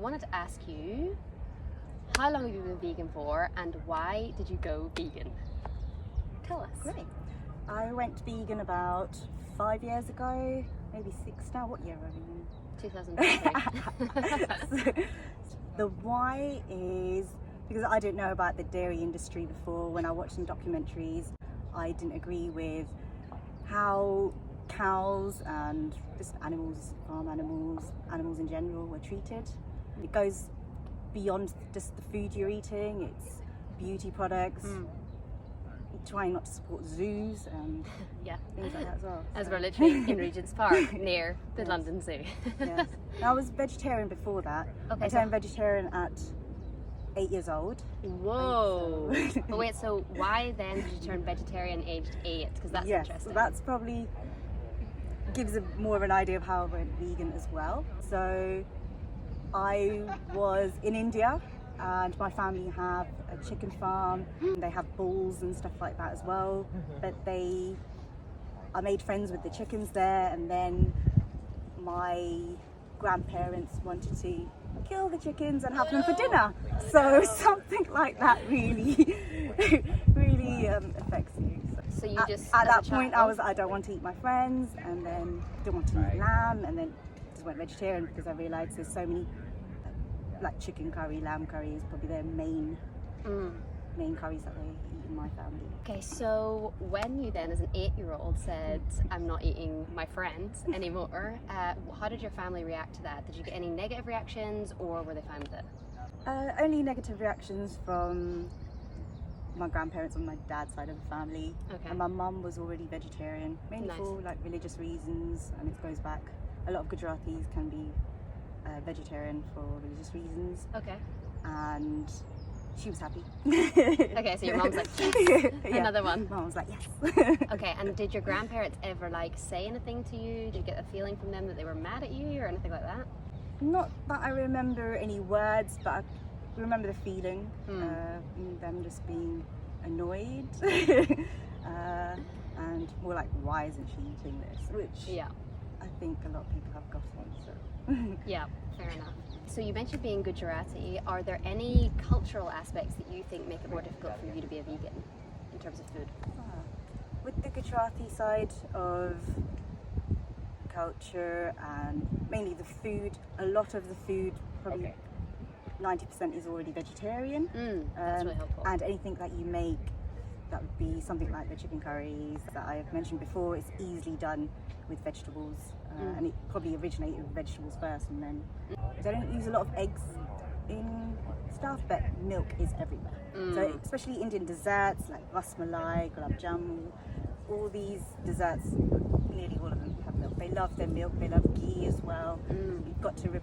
wanted to ask you, how long have you been vegan for, and why did you go vegan? Tell us. Great. I went vegan about 5 years ago, maybe 6 now. What year are we in? 2023. The why is because I didn't know about the dairy industry before. When I watched some documentaries, I didn't agree with how cows and just animals, farm animals, animals in general were treated. It goes beyond just the food you're eating. It's beauty products, trying not to support zoos and Yeah. things like that as well. As we're literally in Regent's Park near the Yes. London Zoo. Yes. I was vegetarian before that. Okay, I turned vegetarian at 8 years old. Whoa. But wait, so why then did you turn vegetarian aged 8? Because that's Yes, interesting. that's probably gives more of an idea of how I went vegan as well. So I was in India and my family have a chicken farm and they have bulls and stuff like that as well. But I made friends with the chickens there, and then my grandparents wanted to kill the chickens and have them for dinner. So something like that really affects you. So you just At as a that point child- I don't want to eat my friends, and then didn't want to eat lamb, and then just went vegetarian because I realised there's so many like chicken curry, lamb curry is probably their main curries that they eat in my family. Okay, so when you then as an 8-year-old said, I'm not eating my friends anymore, how did your family react to that? Did you get any negative reactions, or were they fine with it? Only negative reactions from my grandparents on my dad's side of the family. Okay. And my mum was already vegetarian, mainly Nice. for like religious reasons, and it goes back. A lot of Gujaratis can be vegetarian for religious reasons, Okay. and she was happy. Okay, so your mom's like, yes, another one. Mum was like, yes. Okay, and did your grandparents ever like say anything to you? Did you get a feeling from them that they were mad at you or anything like that? Not that I remember any words, but I remember the feeling, them just being annoyed, and more like, why isn't she eating this? Which Yeah. I think a lot of people have gotten. So. Yeah, fair enough. So you mentioned being Gujarati. Are there any cultural aspects that you think make it more difficult for you to be a vegan in terms of food? With the Gujarati side of culture and mainly the food, a lot of the food, probably 90% is already vegetarian. That's really helpful. And anything that you make, that would be something like the chicken curries that I have mentioned before, it's easily done with vegetables, and it probably originated with vegetables first, and then they don't use a lot of eggs in stuff, but milk is everywhere. So especially Indian desserts like rasmalai, gulab jamun, all these desserts, nearly all of them have milk. They love their milk, they love ghee as well. You've got to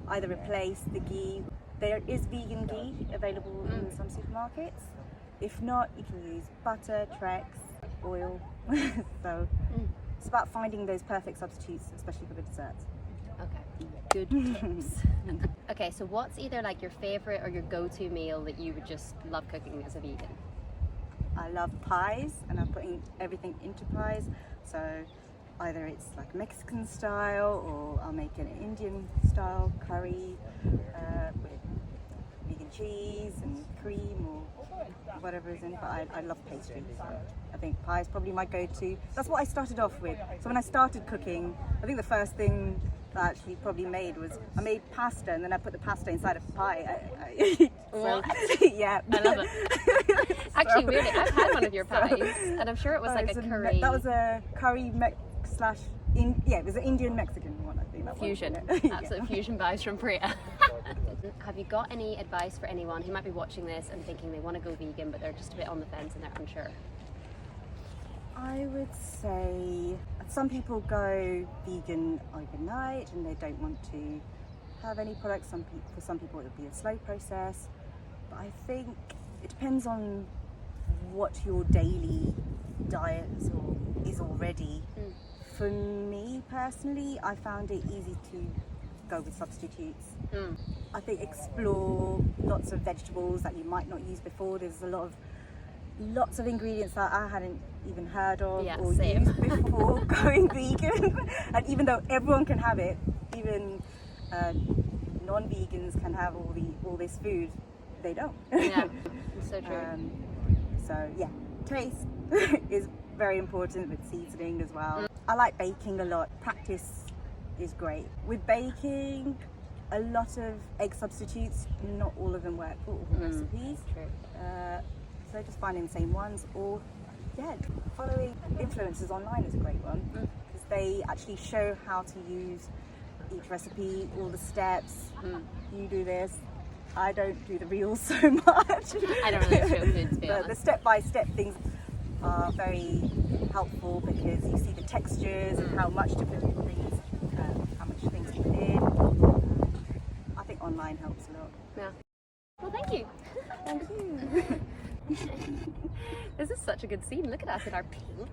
either replace the ghee. There is vegan ghee available in some supermarkets. If not, you can use butter, Trex, oil. So it's about finding those perfect substitutes, especially for the desserts. Okay, good tips. Okay, so what's either like your favorite or your go-to meal that you would just love cooking as a vegan? I love pies, and I'm putting everything into pies. So either it's like Mexican style, or I'll make an Indian style curry with vegan cheese and cream or whatever is in it. But I love pastry, so I think pie is probably my go-to. That's what I started off with. So when I started cooking, I think the first thing that I actually probably made was I made pasta, and then I put the pasta inside of pie. What? Yeah. I love it. Actually, weirdly, I've had one of your pies, and I'm sure it was like a curry. That was a curry it was an Indian Mexican one, I think. That fusion. Was, yeah. Absolute fusion vibes from Priya. Have you got any advice for anyone who might be watching this and thinking they want to go vegan, but they're just a bit on the fence and they're unsure? I would say some people go vegan overnight and they don't want to have any products. For some people it would be a slow process, but I think it depends on what your daily diet is already. For me personally, I found it easy to go with substitutes. I think explore lots of vegetables that you might not use before. There's lots of ingredients that I hadn't even heard of or same. used before going vegan. And even though everyone can have it, even non-vegans can have all this food, they don't. Yeah, it's so true. So yeah, taste is very important with seasoning as well. I like baking a lot. Practice is great. With baking, a lot of egg substitutes, not all of them work for all recipes. True. So just finding the same ones, or yeah, following influencers online is a great one, because they actually show how to use each recipe, all the steps. You do this. I don't do the reels so much. I don't really feel good, to be But honest. the step-by-step things are very helpful, because you see the textures and how much different things, how much things to put in. I think online helps a lot. Yeah. Well, thank you. Thank you. This is such a good scene. Look at us in our pink